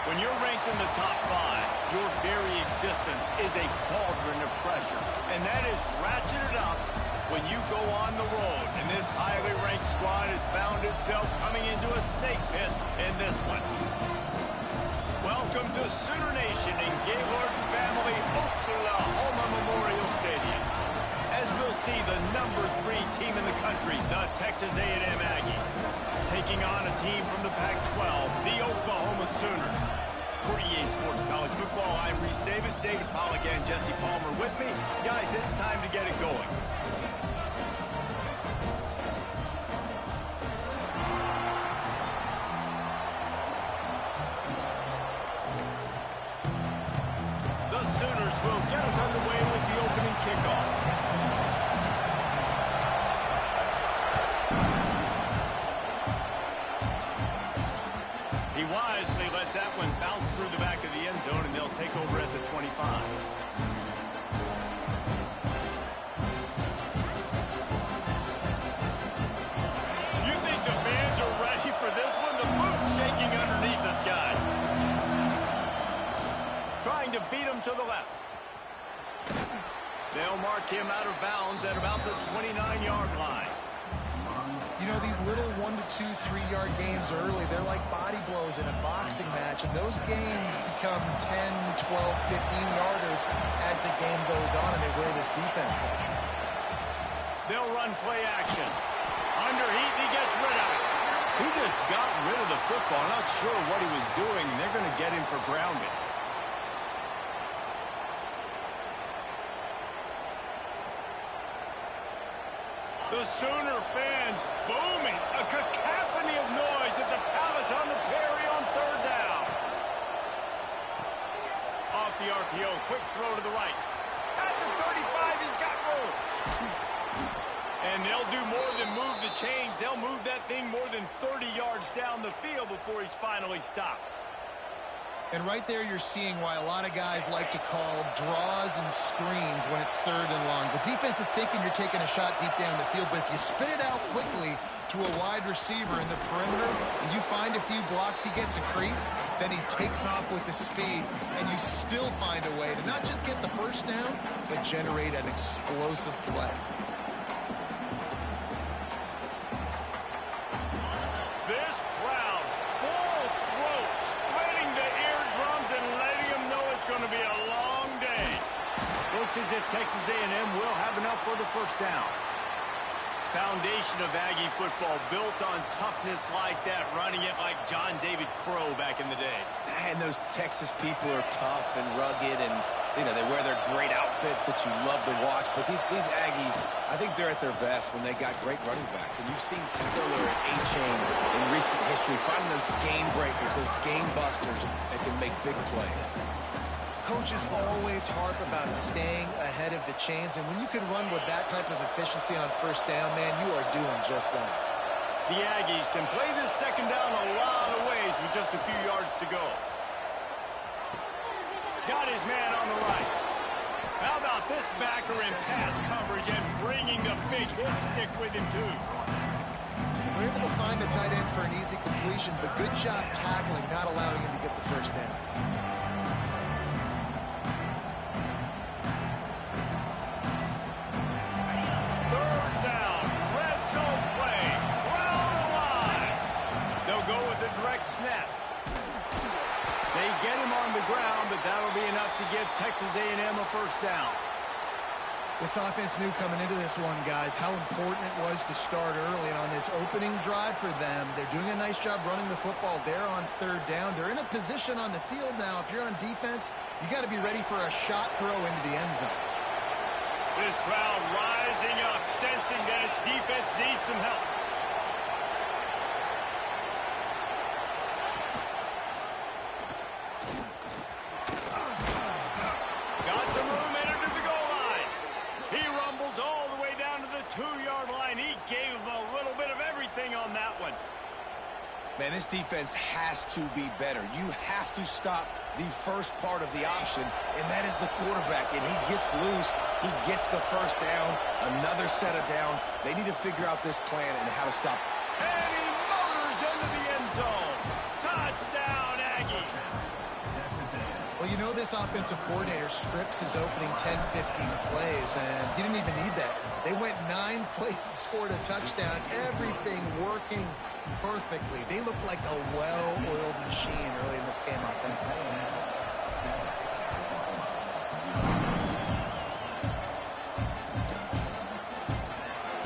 When you're ranked in the top 5, your very existence is a cauldron of pressure. And that is ratcheted up when you go on the road. And this highly ranked squad has found itself coming into a snake pit in this one. Welcome to Sooner Nation in Gaylord Family Oklahoma Memorial Stadium. As we'll see the number 3 team in the country, the Texas A&M Aggies, taking on a team from the Pac-12, the Oklahoma Sooners. For EA Sports College Football, I'm Reese Davis, David Pollack, and Jesse Palmer with me. Guys, it's time to get it going. The Sooners will get us underway with the opening kickoff. He wisely lets that one bounce through the back of the end zone, and they'll take over at the 25. You think the fans are ready for this one? The booth's shaking underneath us, guys. Trying to beat him to the left. They'll mark him out of bounds at about the 29-yard line. You know, these little 1 to 2, 3-yard gains early, they're like body blows in a boxing match, and those gains become 10, 12, 15-yarders as the game goes on, and they wear this defense down. They'll run play action. Under heat, he gets rid of it. He just got rid of the football. Not sure what he was doing. They're going to get him for grounding. The Sooner fans booming. A cacophony of noise at the Palace on the Prairie on 3rd down. Off the RPO, quick throw to the right. At the 35, he's got room. And they'll do more than move the chains. They'll move that thing more than 30 yards down the field before he's finally stopped. And right there you're seeing why a lot of guys like to call draws and screens when it's 3rd and long. The defense is thinking you're taking a shot deep down the field, but if you spin it out quickly to a wide receiver in the perimeter and you find a few blocks, he gets a crease, then he takes off with the speed, and you still find a way to not just get the first down, but generate an explosive play. This crowd, full throat, spreading the eardrums and letting them know it's going to be a long day. Looks as if Texas A&M will have enough for the first down. Foundation of Aggie football built on toughness like that, running it like John David Crow back in the day. And those Texas people are tough and rugged, and you know, they wear their great outfits that you love to watch. But these Aggies, I think they're at their best when they got great running backs. And you've seen Spiller and A-Chain in recent history finding those game breakers, those game busters that can make big plays. Coaches always harp about staying ahead of the chains, and when you can run with that type of efficiency on 1st down, man, you are doing just that. The Aggies can play this 2nd down a lot of ways with just a few yards to go. Got his man on the right. How about this backer in pass coverage and bringing the big hit stick with him, too? We're able to find the tight end for an easy completion, but good job tackling, not allowing him to get the 1st down. Snap. They get him on the ground, but that'll be enough to give Texas A&M a 1st down. This offense knew coming into this one, guys, how important it was to start early. And on this opening drive for them, they're doing a nice job running the football there on 3rd down. They're in a position on the field now. If you're on defense, you got to be ready for a shot throw into the end zone. This crowd rising up, sensing that its defense needs some help. On that one. Man, this defense has to be better. You have to stop the first part of the option, and that is the quarterback. And he gets loose. He gets the 1st down, another set of downs. They need to figure out this plan and how to stop. And he motors into the end zone. Touchdown, Aggie. Well, you know this offensive coordinator scripts his opening 10, 15 plays, and he didn't even need that. They went 9 plays and scored a touchdown, everything working perfectly. They looked like a well-oiled machine early in this game offensively.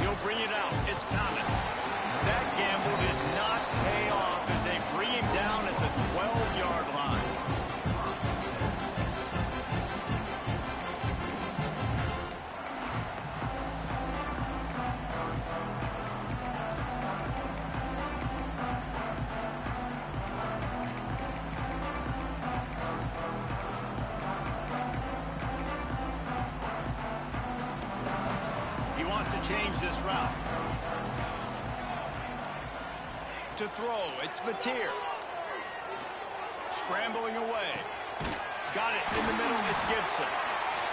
He'll bring it out. It's Thomas. That gamble did not pay off as they bring him down at the 12-yard line. Change this route. To throw, it's Mateer. Scrambling away. Got it in the middle, it's Gibson.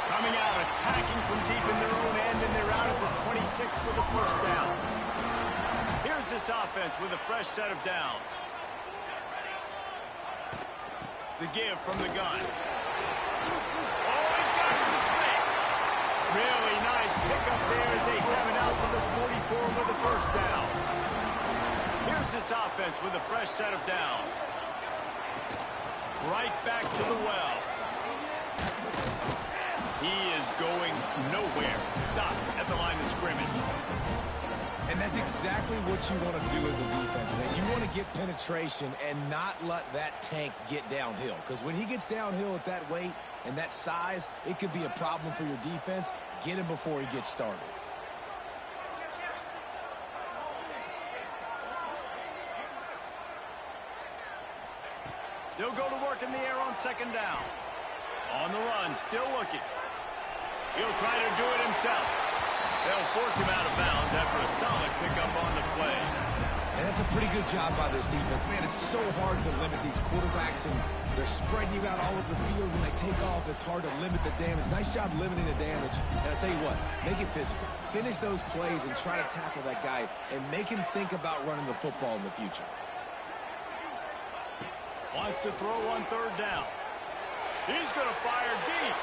Coming out, attacking from deep in their own end, and they're out at the 26 for the first down. Here's this offense with a fresh set of downs. The give from the gun. Oh, he's got some space. Really nice pickup there as they have it out to the 44 with the first down. Here's this offense with a fresh set of downs. Right back to the well. He is going nowhere. Stop at the line of scrimmage. And that's exactly what you want to do as a defense, man. You want to get penetration and not let that tank get downhill. Because when he gets downhill at that weight and that size, it could be a problem for your defense. Get him before he gets started. They'll go to work in the air on second down. On the run, still looking. He'll try to do it himself. They'll force him out of bounds after a solid pickup on the play. And that's a pretty good job by this defense. Man, it's so hard to limit these quarterbacks, and they're spreading you out all over the field. When they take off, it's hard to limit the damage. Nice job limiting the damage. And I'll tell you what, make it physical. Finish those plays and try to tackle that guy and make him think about running the football in the future. Wants to throw on third down. He's going to fire deep.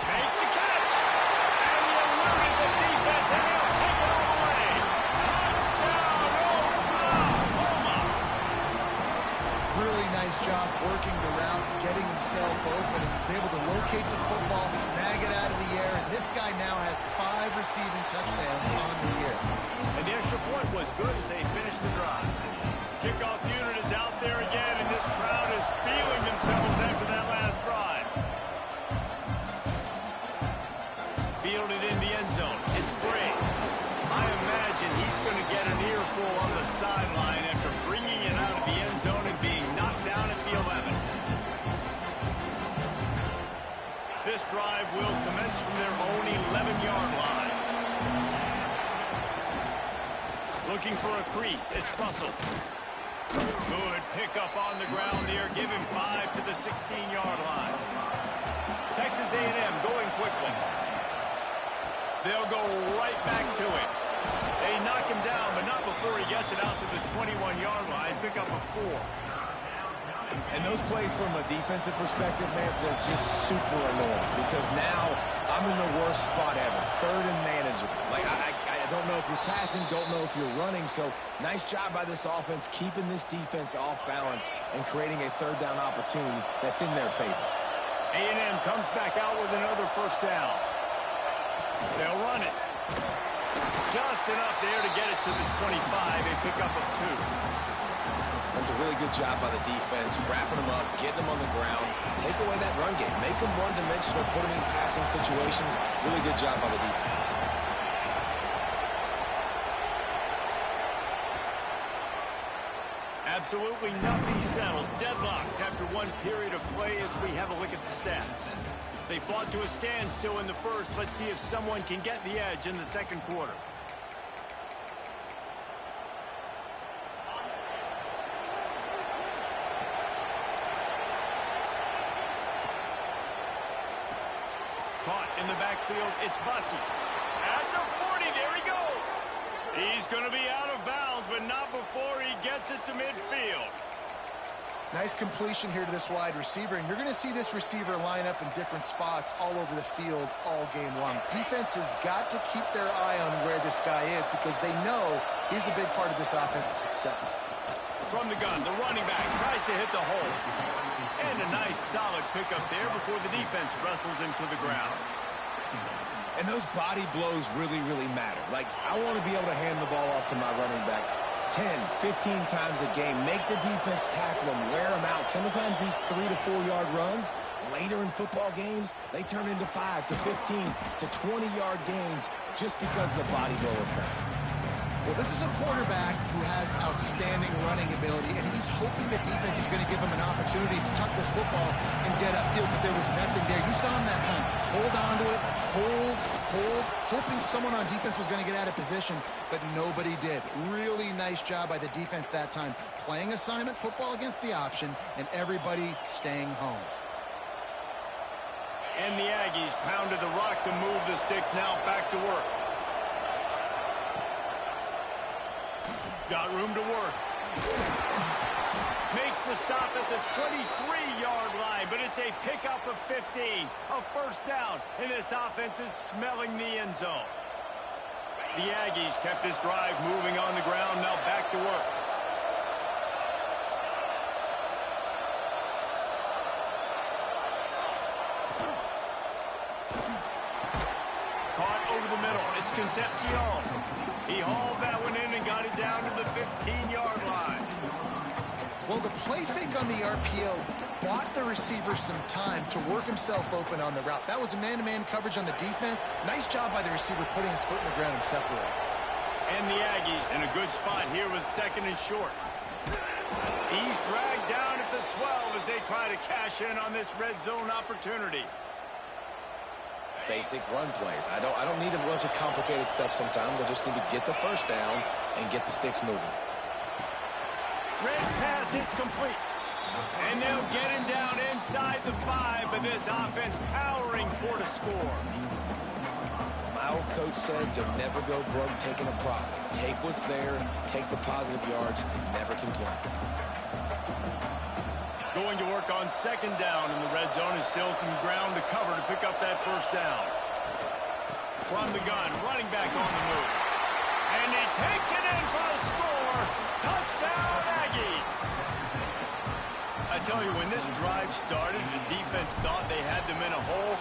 Makes the catch. And he eluded the defense, and he'll take it all the way. Touchdown, Oklahoma. Really nice job working the route, getting himself open, and he's able to locate the football, snag it out of the air, and this guy now has 5 receiving touchdowns on the year. And the extra point was good as they finished the drive. Kickoff unit is out there again, and this crowd is feeling themselves after that last drive. Fielded in the end zone. It's Gray. I imagine he's going to get an earful on the sideline after bringing it out of the end zone and being knocked down at the 11. This drive will commence from their own 11-yard line. Looking for a crease. It's Russell. Good pickup on the ground there. Give him 5 to the 16-yard line. Texas A&M going quickly. They'll go right back to it. They knock him down, but not before he gets it out to the 21-yard line. Pick up a 4. And those plays from a defensive perspective, man, they're just super annoying because now I'm in the worst spot ever. Third and manageable. Like, I don't know if you're passing, don't know if you're running. So nice job by this offense keeping this defense off balance and creating a third down opportunity that's in their favor. A&M comes back out with another first down. They'll run it. Just enough there to get it to the 25 and pick up a 2. That's a really good job by the defense, wrapping them up, getting them on the ground, take away that run game, make them one-dimensional, put them in passing situations. Really good job by the defense. Absolutely nothing settled. Deadlocked after one period of play as we have a look at the stats. They fought to a standstill in the first. Let's see if someone can get the edge in the second quarter. Caught in the backfield, it's Bussey. At the 40, there he goes. He's going to be out of bounds, but not before he gets it to midfield. Nice completion here to this wide receiver, and you're going to see this receiver line up in different spots all over the field all game long. Defense has got to keep their eye on where this guy is because they know he's a big part of this offense's success. From the gun, the running back tries to hit the hole. And a nice solid pickup there before the defense wrestles him to the ground. And those body blows really, really matter. Like, I want to be able to hand the ball off to my running back 10, 15 times a game. Make the defense tackle them, wear them out. Sometimes these 3 to 4 yard runs, later in football games, they turn into 5 to 15 to 20 yard gains just because of the body blow effect. Well, this is a quarterback who has outstanding running ability, and he's hoping the defense is going to give him an opportunity to tuck this football and get upfield, but there was nothing there. You saw him that time. Hold on to it, hold, hoping someone on defense was going to get out of position, but nobody did. Really nice job by the defense that time. Playing assignment football against the option, and everybody staying home. And the Aggies pounded the rock to move the sticks now back to work. Got room to work. Makes the stop at the 23-yard line, but it's a pickup of 15. A first down, and this offense is smelling the end zone. The Aggies kept this drive moving on the ground, now back to work. Caught over the middle. It's Concepcion. He hauled that one in and got it down to the 15-yard line. Well, the play fake on the RPO bought the receiver some time to work himself open on the route. That was a man-to-man coverage on the defense. Nice job by the receiver putting his foot in the ground and separating. And the Aggies in a good spot here with second and short. He's dragged down at the 12 as they try to cash in on this red zone opportunity. Basic run plays. I don't need a bunch of complicated stuff sometimes. I just need to get the first down and get the sticks moving. Red pass hits complete. And they'll get him down inside the 5, but this offense powering toward a score. My old coach said you'll never go broke taking a profit. Take what's there, take the positive yards, and never complain. Going to work on second down in the red zone is still some ground to cover to pick up that first down. From the gun, running back on the move. And he takes it in for a score. Touchdown, Aggies. I tell you, when this drive started, the defense thought they had them in a hole.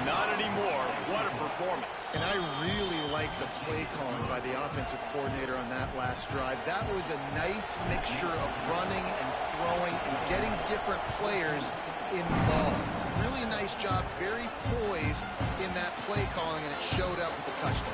Not anymore. What a performance. And I really like the play calling by the offensive coordinator on that last drive. That was a nice mixture of running and throwing and getting different players involved. Really nice job, very poised in that play calling, and it showed up with the touchdown.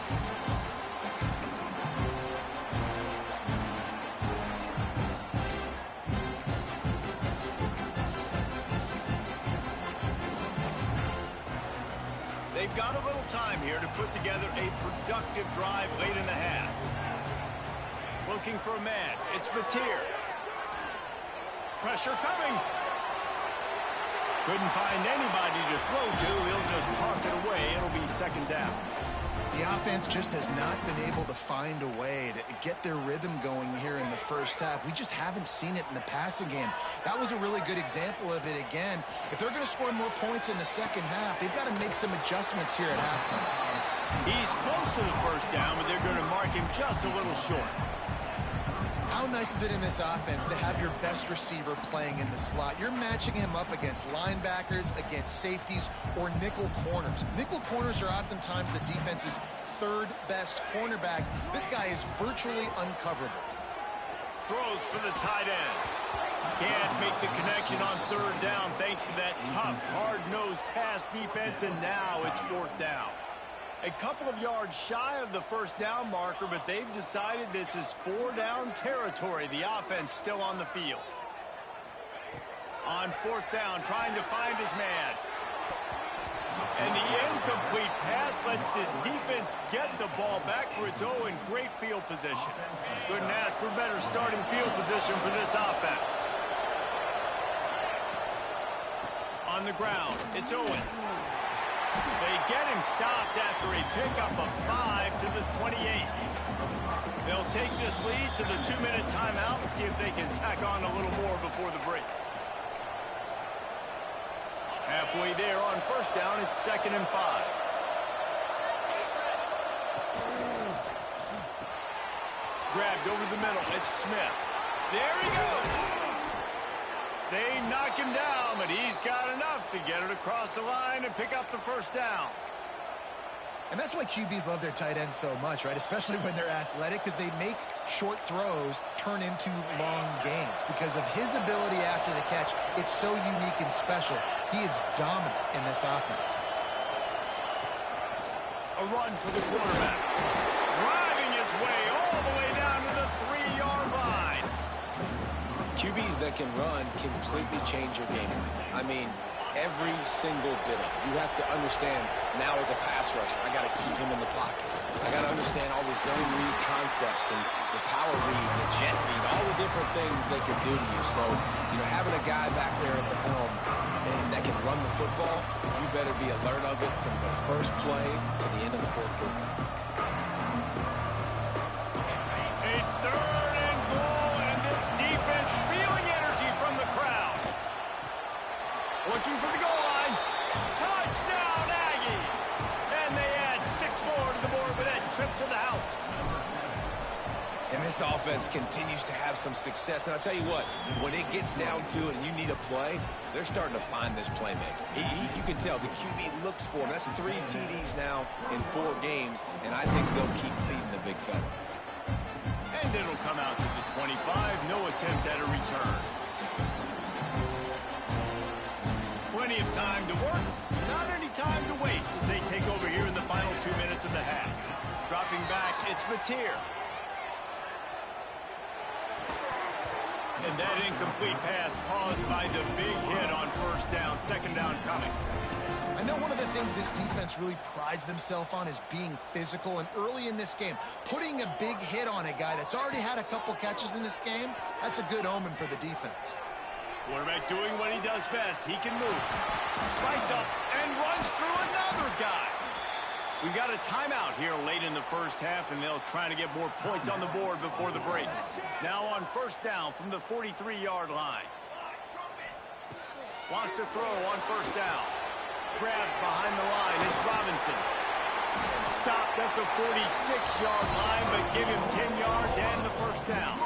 They've got a little time here to put together a productive drive late in the half. Looking for a man. It's Mateer. Pressure coming. Couldn't find anybody to throw to. He'll just toss it away. It'll be second down. The offense just has not been able to find a way to get their rhythm going here in the first half. We just haven't seen it in the passing game. That was a really good example of it again. If they're going to score more points in the second half, they've got to make some adjustments here at halftime. He's close to the first down, but they're going to mark him just a little short. How nice is it in this offense to have your best receiver playing in the slot? You're matching him up against linebackers, against safeties, or nickel corners. Nickel corners are oftentimes the defense's third best cornerback. This guy is virtually uncoverable. Throws for the tight end. Can't make the connection on third down thanks to that tough, hard-nosed pass defense, and now it's fourth down. A couple of yards shy of the first down marker, but they've decided this is four-down territory. The offense still on the field. On fourth down, trying to find his man. And the incomplete pass lets this defense get the ball back for its own in great field position. Couldn't ask for better starting field position for this offense. On the ground, it's Owens. They get him stopped after a pickup of 5 to the 28. They'll take this lead to the 2-minute timeout and see if they can tack on a little more before the break. Halfway there on first down, it's 2nd and 5. Grabbed over the middle. It's Smith. There he goes. They knock him down, but he's got enough to get it across the line and pick up the first down. And that's why QBs love their tight ends so much, right? Especially when they're athletic, because they make short throws turn into long gains. Because of his ability after the catch, it's so unique and special. He is dominant in this offense. A run for the quarterback. Driving his way all the way down to the 3-yard line. QBs that can run completely change your game. I mean, every single bit of it. You have to understand now as a pass rusher, I got to keep him in the pocket. I got to understand all the zone read concepts and the power read, the jet read, all the different things they can do to you. So, you know, having a guy back there at the helm and that can run the football, you better be alert of it from the first play to the end of the fourth quarter. A 3rd and goal, and this defense feeling energy from the crowd. Looking for the goal line. Touchdown, Aggie! And they add 6 more to the board with that trip to the house. And this offense continues to have some success. And I'll tell you what, when it gets down to it and you need a play, they're starting to find this playmaker. You can tell the QB looks for him. That's 3 TDs now in 4 games, and I think they'll keep feeding the big fella. And it'll come out to the 25. No attempt at a return. Plenty of time to work, not any time to waste as they take over here in the final 2 minutes of the half. Dropping back, it's Mateer. And that incomplete pass caused by the big hit on first down, 2nd down coming. I know one of the things this defense really prides themselves on is being physical, and early in this game, putting a big hit on a guy that's already had a couple catches in this game, that's a good omen for the defense. Quarterback doing what he does best. He can move. Fights up and runs through another guy. We've got a timeout here late in the first half, and they'll try to get more points on the board before the break. Now on first down from the 43-yard line. Wants to throw on first down. Grabbed behind the line. It's Robinson. Stopped at the 46-yard line, but give him 10 yards and the first down.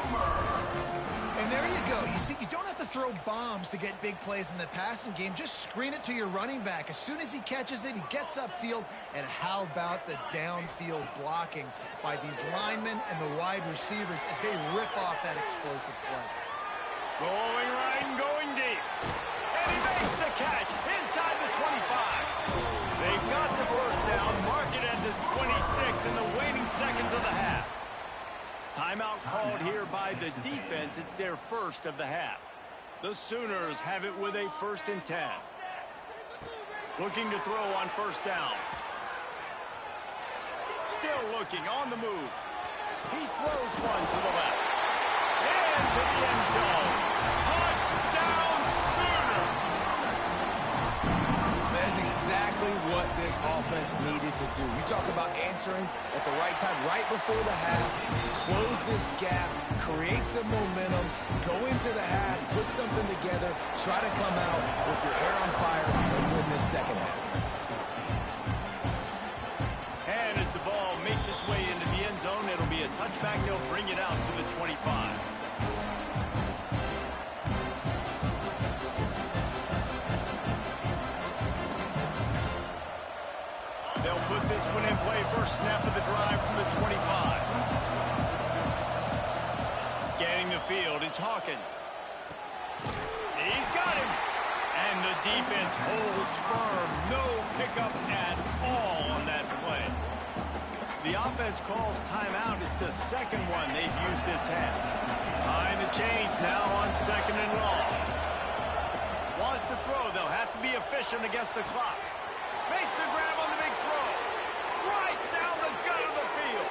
And there you go. You see, you don't have to throw bombs to get big plays in the passing game. Just screen it to your running back. As soon as he catches it, he gets upfield. And how about the downfield blocking by these linemen and the wide receivers as they rip off that explosive play. Going right and going deep. And he makes the catch inside the 25. They've got the first down. Mark it at the 26 in the waning seconds of the half. Timeout called here by the defense. It's their first of the half. The Sooners have it with a 1st and 10. Looking to throw on first down. Still looking on the move. He throws one to the left. And to the end zone. Touchdown Sooners! That's exactly what this offense needed to do. You talk about answering at the right time, right before the half, close this gap, create some momentum, go into the half, put something together, try to come out with your hair on fire and win this second half. And as the ball makes its way into the end zone, it'll be a touchback. They'll bring it out to the 25. They'll put this one in play. First snap of the drive from the 25. Scanning the field, it's Hawkins. He's got him. And the defense holds firm. No pickup at all on that play. The offense calls timeout. It's the second one they've used this half. Behind the chains now on 2nd and long. Wants to throw. They'll have to be efficient against the clock. Makes the grab on the big throw. Right down the gut of the field.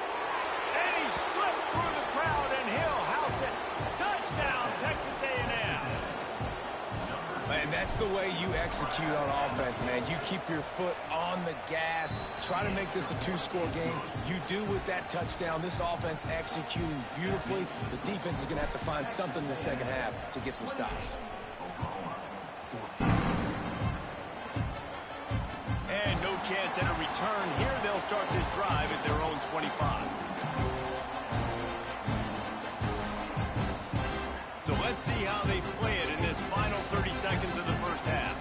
And he slipped through the crowd, and he'll house it. Touchdown, Texas A&M. And that's the way you execute on offense, man. You keep your foot on the gas. Try to make this a 2-score game. You do with that touchdown. This offense executing beautifully. The defense is going to have to find something in the second half to get some stops. chance at a return here. They'll start this drive at their own 25. So let's see how they play it in this final 30 seconds of the first half.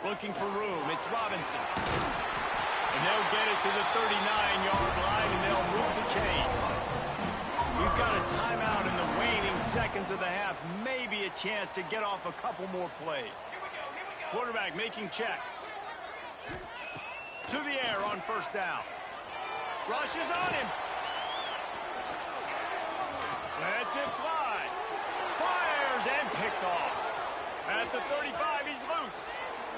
Looking for room. It's Robinson. And they'll get it to the 39-yard line, and they'll move the chains. We've got a timeout in the waning seconds of the half. Maybe a chance to get off a couple more plays. Quarterback making checks. To the air on first down. Rushes on him. Lets it fly. Fires and picked off. At the 35, he's loose.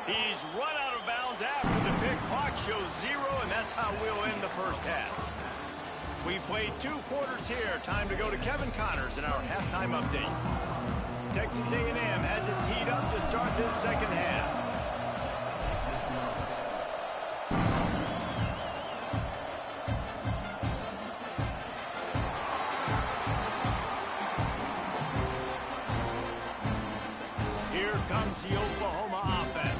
He's run out of bounds after the pick. Clock shows 0, and that's how we'll end the first half. We played 2 quarters here. Time to go to Kevin Connors in our halftime update. Texas A&M has it teed up to start this second half. Here comes the Oklahoma offense.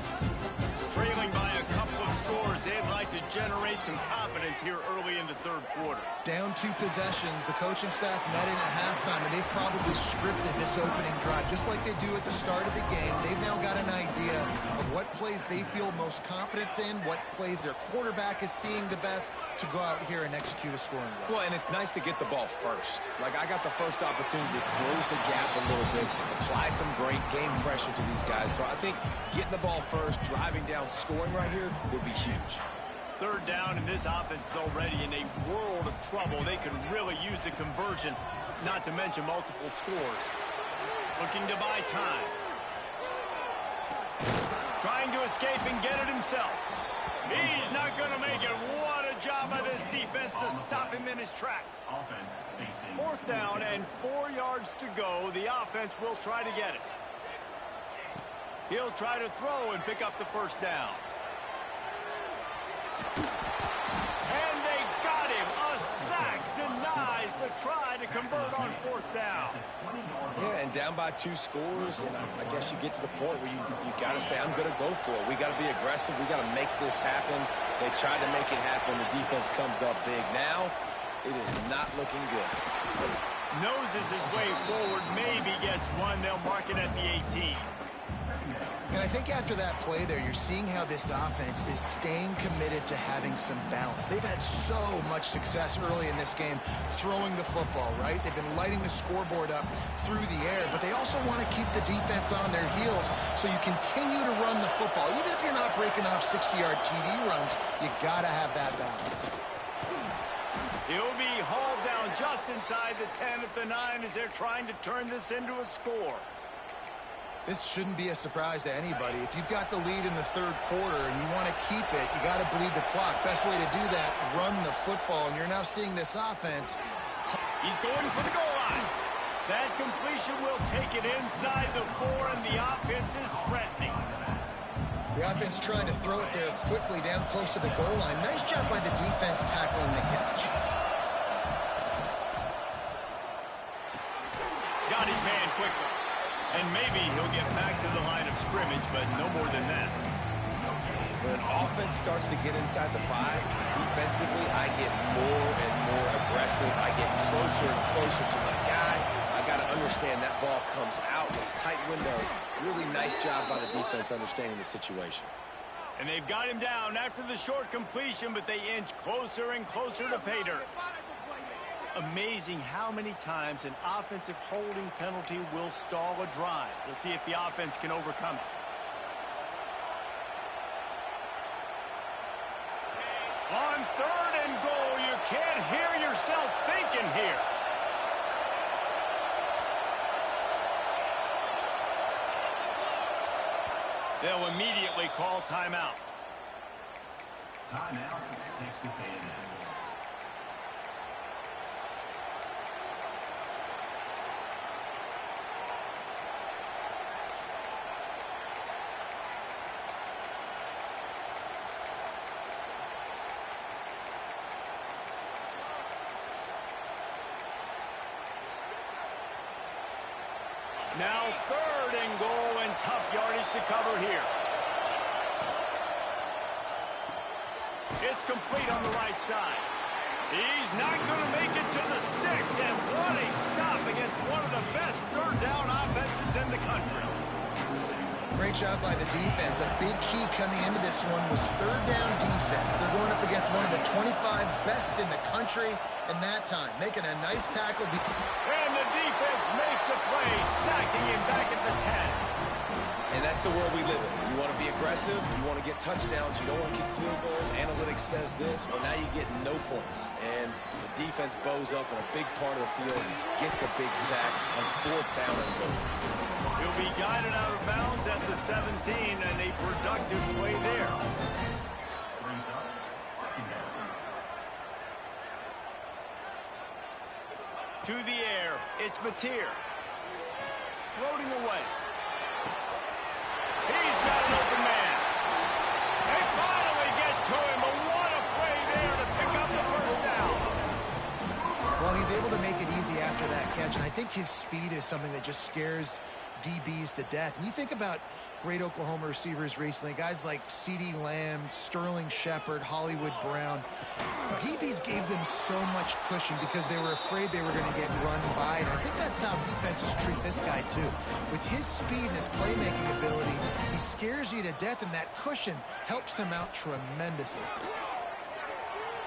Trailing by a couple of scores, they'd like to generate some confidence here early in the third quarter. Down 2 possessions, the coaching staff met in at halftime, and they've probably scripted this opening drive, just like they do at the start of the game. They've now got an idea of what plays they feel most confident in, what plays their quarterback is seeing the best to go out here and execute a scoring drive. Well, and it's nice to get the ball first. Like, I got the first opportunity to close the gap a little bit, apply some great game pressure to these guys. So I think getting the ball first, driving down, scoring right here would be huge. Third down, and this offense is already in a world of trouble. They could really use a conversion, not to mention multiple scores. Looking to buy time. Trying to escape and get it himself. He's not going to make it. What a job by this defense to stop him in his tracks. Fourth down and 4 yards to go. The offense will try to get it. He'll try to throw and pick up the first down. And they got him. A sack denies the try to convert on fourth down. Yeah, and down by 2 scores, and I guess you get to the point where you got to say, I'm going to go for it. We got to be aggressive. We got to make this happen. They tried to make it happen. The defense comes up big. Now, it is not looking good. Noses his way forward, maybe gets one. They'll mark it at the 18. And I think after that play there, you're seeing how this offense is staying committed to having some balance. They've had so much success early in this game throwing the football, right? They've been lighting the scoreboard up through the air, but they also want to keep the defense on their heels, so you continue to run the football. Even if you're not breaking off 60-yard TD runs, you got to have that balance. He'll be hauled down just inside the 10 at the 9 as they're trying to turn this into a score. This shouldn't be a surprise to anybody. If you've got the lead in the third quarter and you want to keep it, you got to bleed the clock. Best way to do that, run the football. And you're now seeing this offense. He's going for the goal line. That completion will take it inside the 4, and the offense is threatening. The offense trying to throw it there quickly down close to the goal line. Nice job by the defense tackling the catch. Got his man quickly. And maybe he'll get back to the line of scrimmage, but no more than that. When an offense starts to get inside the 5, defensively, I get more and more aggressive. I get closer and closer to my guy. I got to understand that ball comes out. It's tight windows. Really nice job by the defense understanding the situation. And they've got him down after the short completion, but they inch closer and closer to pay dirt. Amazing how many times an offensive holding penalty will stall a drive. We'll see if the offense can overcome it. On third and goal, you can't hear yourself thinking here. They'll immediately call timeout. Timeout, Texas A&M. Now third and goal, and tough yardage to cover here. It's complete on the right side. He's not going to make it to the sticks, and what a stop against one of the best third down offenses in the country. Great job by the defense. A big key coming into this one was third down defense. They're going up against one of the 25 best in the country in that time, making a nice tackle. And the defense makes a play, sacking him back at the 10. And that's the world we live in. You want to be aggressive, you want to get touchdowns, you don't want to kick field goals. Analytics says this, well, now you get no points. And the defense bows up in a big part of the field, gets the big sack on 4th down and goal. He'll be guided out of bounds at the 17, and a productive play there. To the air, it's Mateer. Floating away. He's got an open man. They finally get to him, but what a play there to pick up the first down. Well, he's able to make it easy after that catch, and I think his speed is something that just scares DBs to death. And you think about great Oklahoma receivers recently, guys like CeeDee Lamb, Sterling Shepard, Hollywood Brown. DBs gave them so much cushion because they were afraid they were going to get run by. And I think that's how defenses treat this guy too. With his speed and his playmaking ability, he scares you to death, and that cushion helps him out tremendously.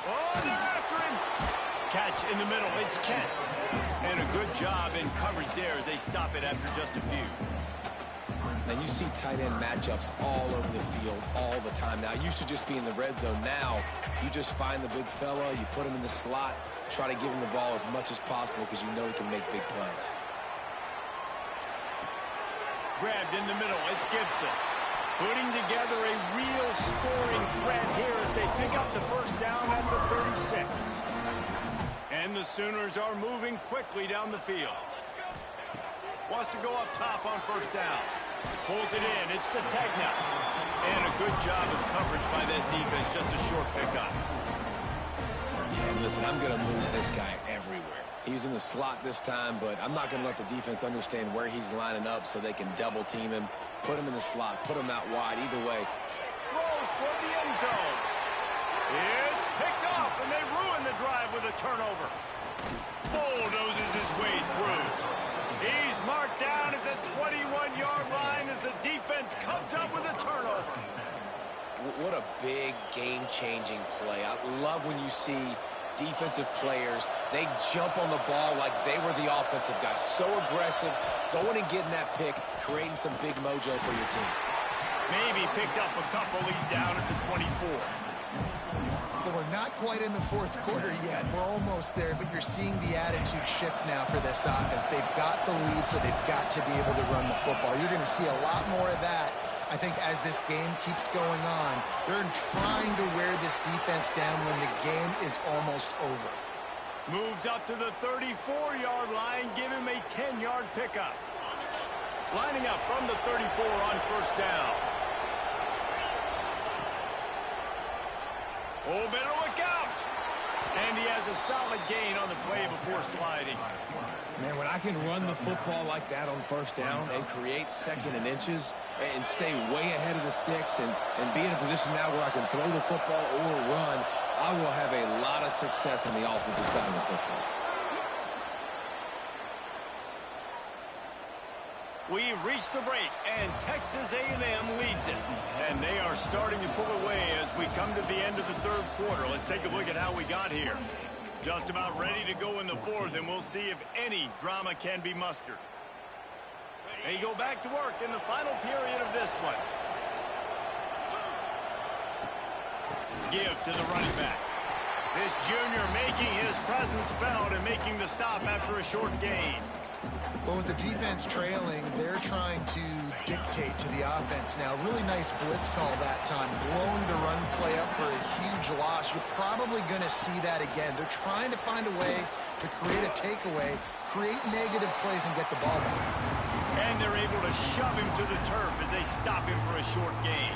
Oh, they're after him. Catch in the middle, it's Kent. And a good job in coverage there as they stop it after just a few. And you see tight end matchups all over the field all the time now. It used to just be in the red zone. Now you just find the big fella, you put him in the slot, try to give him the ball as much as possible because you know he can make big plays. Grabbed in the middle, it's Gibson. Putting together a real scoring threat here as they pick up the first down at the 36. And the Sooners are moving quickly down the field. Wants to go up top on first down. Pulls it in. It's Sategna. And a good job of coverage by that defense. Just a short pickup. Yeah, and listen, I'm going to move this guy everywhere. He's in the slot this time, but I'm not going to let the defense understand where he's lining up so they can double team him, put him in the slot, put him out wide. Either way. Throws toward the end zone. It's picked off, and they ruin the drive with a turnover. Bulldozes his way through. He's marked down at the 21-yard line as the defense comes up with a turnover. What a big game-changing play. I love when you see defensive players, they jump on the ball like they were the offensive guys. So aggressive, going and getting that pick, creating some big mojo for your team. Maybe picked up a couple. He's down at the 24. Well, we're not quite in the fourth quarter yet. We're almost there, but you're seeing the attitude shift now for this offense. They've got the lead, so they've got to be able to run the football. You're going to see a lot more of that, I think, as this game keeps going on. They're trying to wear this defense down when the game is almost over. Moves up to the 34-yard line, give him a 10-yard pickup. Lining up from the 34 on first down. Oh, better look out! And he has a solid gain on the play before sliding. Man, when I can run the football like that on first down and create second and inches and stay way ahead of the sticks and be in a position now where I can throw the football or run, I will have a lot of success on the offensive side of the football. We've reached the break, and Texas A&M leads it. And they are starting to pull away as we come to the end of the third quarter. Let's take a look at how we got here. Just about ready to go in the fourth, and we'll see if any drama can be mustered. They go back to work in the final period of this one. Give to the running back. This junior making his presence felt and making the stop after a short gain. Well, with the defense trailing, they're trying to dictate to the offense now. Really nice blitz call that time. Blowing the run play up for a huge loss. You're probably going to see that again. They're trying to find a way to create a takeaway, create negative plays, and get the ball back. And they're able to shove him to the turf as they stop him for a short gain.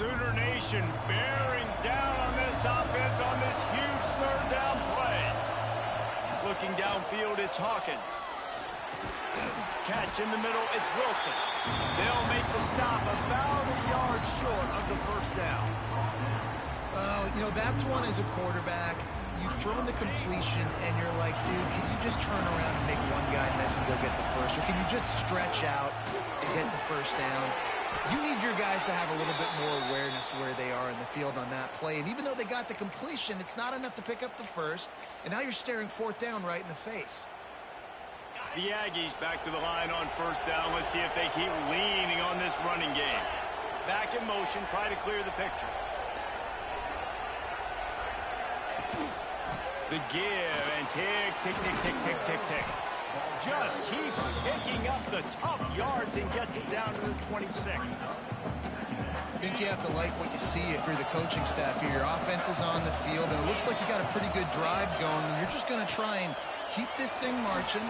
Sooner Nation bearing down on this offense on this huge third down play. Looking downfield, it's Hawkins. catch in the middle. It's Wilson. They'll make the stop about a yard short of the first down. You know, that's one as a quarterback. You've thrown the completion, and you're like, dude, can you just turn around and make one guy miss and go get the first? Or can you just stretch out and get the first down? You need your guys to have a little bit more awareness where they are in the field on that play. And even though they got the completion, it's not enough to pick up the first. And now you're staring fourth down right in the face. The Aggies back to the line on first down. Let's see if they keep leaning on this running game. Back in motion, try to clear the picture. The give and tick, tick, tick, tick, tick, tick, tick. Just keeps picking up the tough yards and gets it down to the 26. I think you have to like what you see if you're the coaching staff here. Your offense is on the field, and it looks like you got a pretty good drive going. And you're just going to try and keep this thing marching,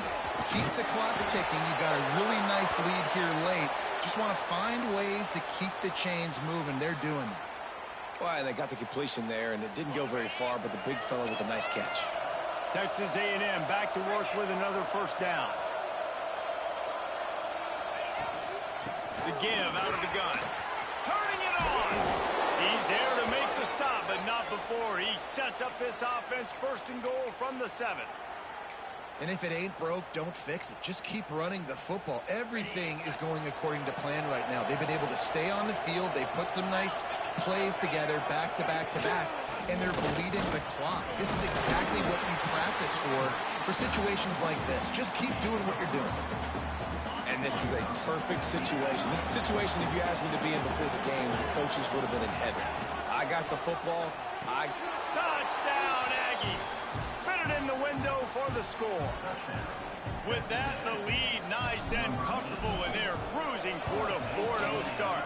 keep the clock ticking. You've got a really nice lead here late. Just want to find ways to keep the chains moving. They're doing that. Well, they got the completion there, and it didn't go very far, but the big fella with a nice catch. Texas A&M back to work with another first down. The give out of the gun. Turning it on. He's there to make the stop, but not before he sets up this offense first and goal from the 7. And if it ain't broke, don't fix it. Just keep running the football. Everything is going according to plan right now. They've been able to stay on the field. They put some nice plays together back to back to back, and they're bleeding the clock. This is exactly what you practice for situations like this. Just keep doing what you're doing. And this is a perfect situation. This is a situation, if you asked me to be in before the game, the coaches would have been in heaven. I got the football. Touchdown, Aggie. Fitted in the window for the score. With that, the lead nice and comfortable, and they're cruising toward a 4-0 start.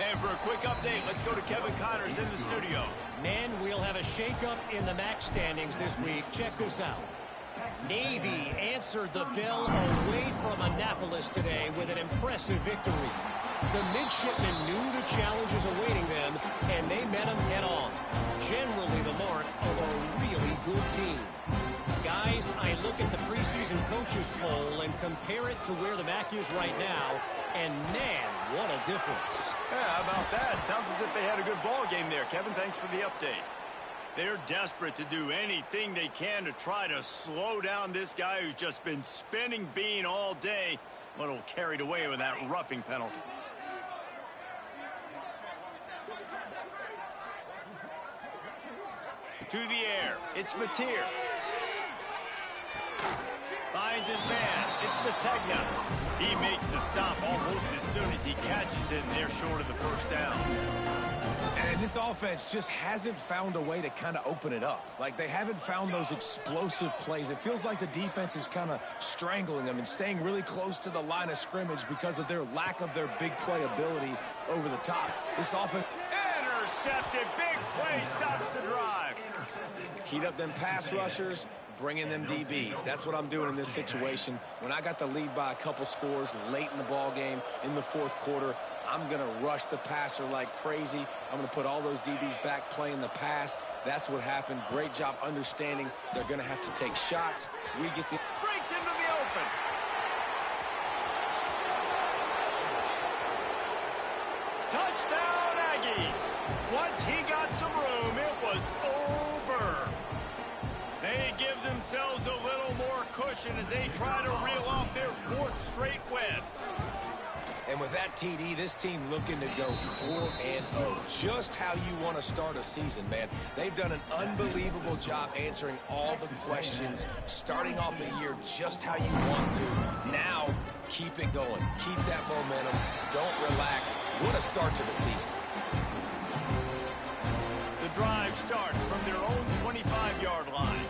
And for a quick update, let's go to Kevin Connors in the studio. Men, we'll have a shakeup in the MAC standings this week. Check this out. Navy answered the bell away from Annapolis today with an impressive victory. The midshipmen knew the challenges awaiting them, and they met them head-on. Generally the mark of a really good team. Guys, I look at the preseason coaches poll and compare it to where the MAC is right now, and man, what a difference. Yeah, how about that? Sounds as if they had a good ball game there. Kevin, thanks for the update. They're desperate to do anything they can to try to slow down this guy who's just been spinning bean all day. A little carried away with that roughing penalty. To the air, it's Mateer. Finds his man, it's Sategna. He makes the stop almost as soon as he catches it, and they're short of the first down. And this offense just hasn't found a way to kind of open it up. Like, they haven't found those explosive plays. It feels like the defense is kind of strangling them and staying really close to the line of scrimmage because of their lack of their big play ability over the top. This offense... Intercepted, big play, stops the drive. Heat up them pass rushers, bring in them DBs. That's what I'm doing in this situation. When I got the lead by a couple scores late in the ball game, in the fourth quarter, I'm going to rush the passer like crazy. I'm going to put all those DBs back playing the pass. That's what happened. Great job understanding they're going to have to take shots. We get the... Breaks into the open. Touchdown, Aggies. Once he got some room, it was over. They give themselves a little more cushion as they try to reel off their fourth straight win. And with that TD, this team looking to go 4-0. Just how you want to start a season, man. They've done an unbelievable job answering all the questions, starting off the year just how you want to. Now, keep it going. Keep that momentum. Don't relax. What a start to the season. The drive starts from their own 25-yard line.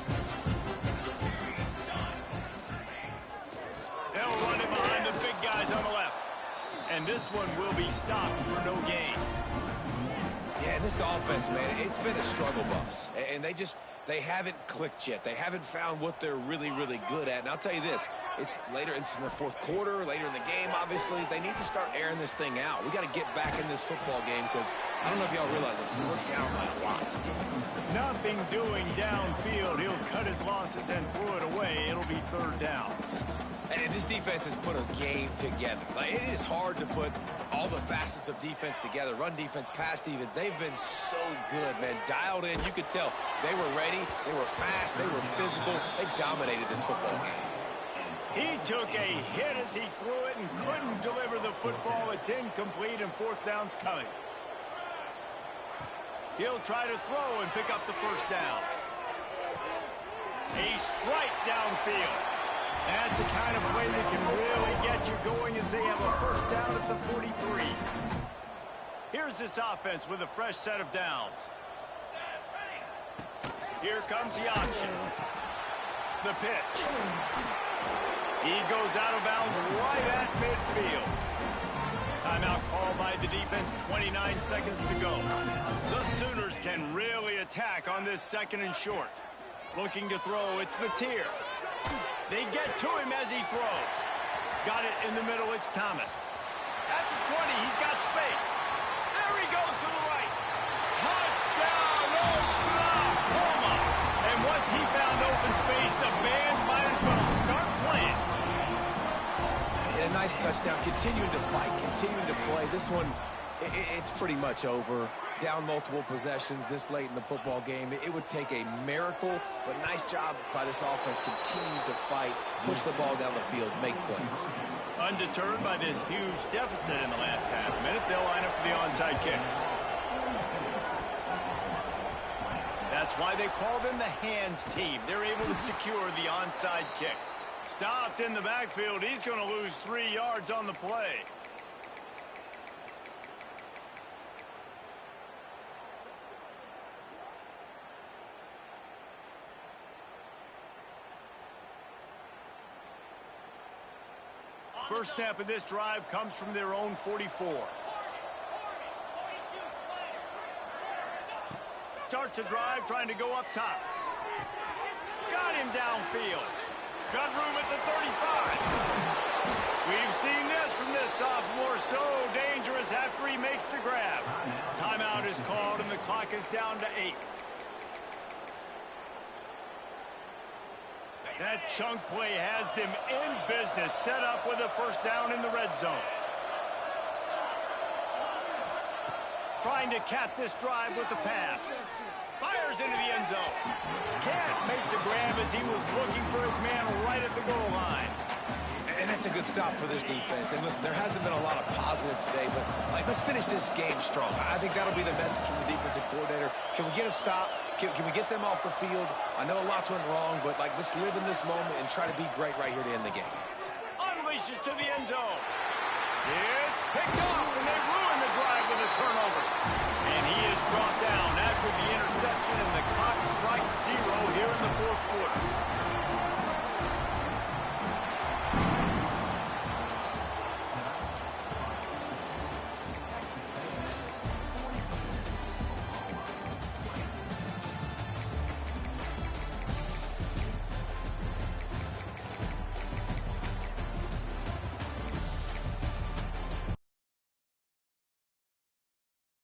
They'll run it behind the big guys on the left. And this one will be stopped for no gain. Yeah, this offense, man, it's been a struggle bus. And they haven't clicked yet. They haven't found what they're really, really good at. And I'll tell you this, it's in the fourth quarter, later in the game, obviously. They need to start airing this thing out. We got to get back in this football game because I don't know if y'all realize this, but we're down by a lot. Nothing doing downfield. He'll cut his losses and throw it away. It'll be third down. And this defense has put a game together. Like, it is hard to put all the facets of defense together. Run defense, pass defense. They've been so good, man. Dialed in. You could tell they were ready. They were fast. They were physical. They dominated this football game. He took a hit as he threw it and couldn't deliver the football. It's incomplete and fourth down's coming. He'll try to throw and pick up the first down. A strike downfield. That's the kind of play that can really get you going as they have a first down at the 43. Here's this offense with a fresh set of downs. Here comes the option. The pitch. He goes out of bounds right at midfield. Timeout called by the defense, 29 seconds to go. The Sooners can really attack on this second and short. Looking to throw, it's Mateer. They get to him as he throws. Got it in the middle, it's Thomas. At the 20, he's got space. There he goes to the right. Touchdown, Oklahoma! And once he found open space, the band might as well start playing. And a nice touchdown, continuing to fight, continuing to play. This one, it's pretty much over. Down multiple possessions this late in the football game. It would take a miracle, but nice job by this offense continuing to fight, push the ball down the field, make plays. Undeterred by this huge deficit in the last half minute, they'll line up for the onside kick. That's why they call them the hands team. They're able to secure the onside kick. Stopped in the backfield. He's going to lose 3 yards on the play. First snap of this drive comes from their own 44. Starts a drive trying to go up top. Got him downfield. Got room at the 35. We've seen this from this sophomore, so dangerous after he makes the grab. Timeout is called and the clock is down to 8. That chunk play has them in business, set up with a first down in the red zone. Trying to cap this drive with the pass. Fires into the end zone. Can't make the grab as he was looking for his man right at the goal line. And that's a good stop for this defense. And listen, there hasn't been a lot of positive today, but let's finish this game strong. I think that'll be the message from the defensive coordinator. Can we get a stop? Can we get them off the field? I know lots went wrong, but let's live in this moment and try to be great right here to end the game. Unleashes to the end zone. It's picked off, and they ruin the drive with a turnover. And he is brought down after the interception, and the clock strikes 0 here in the fourth quarter.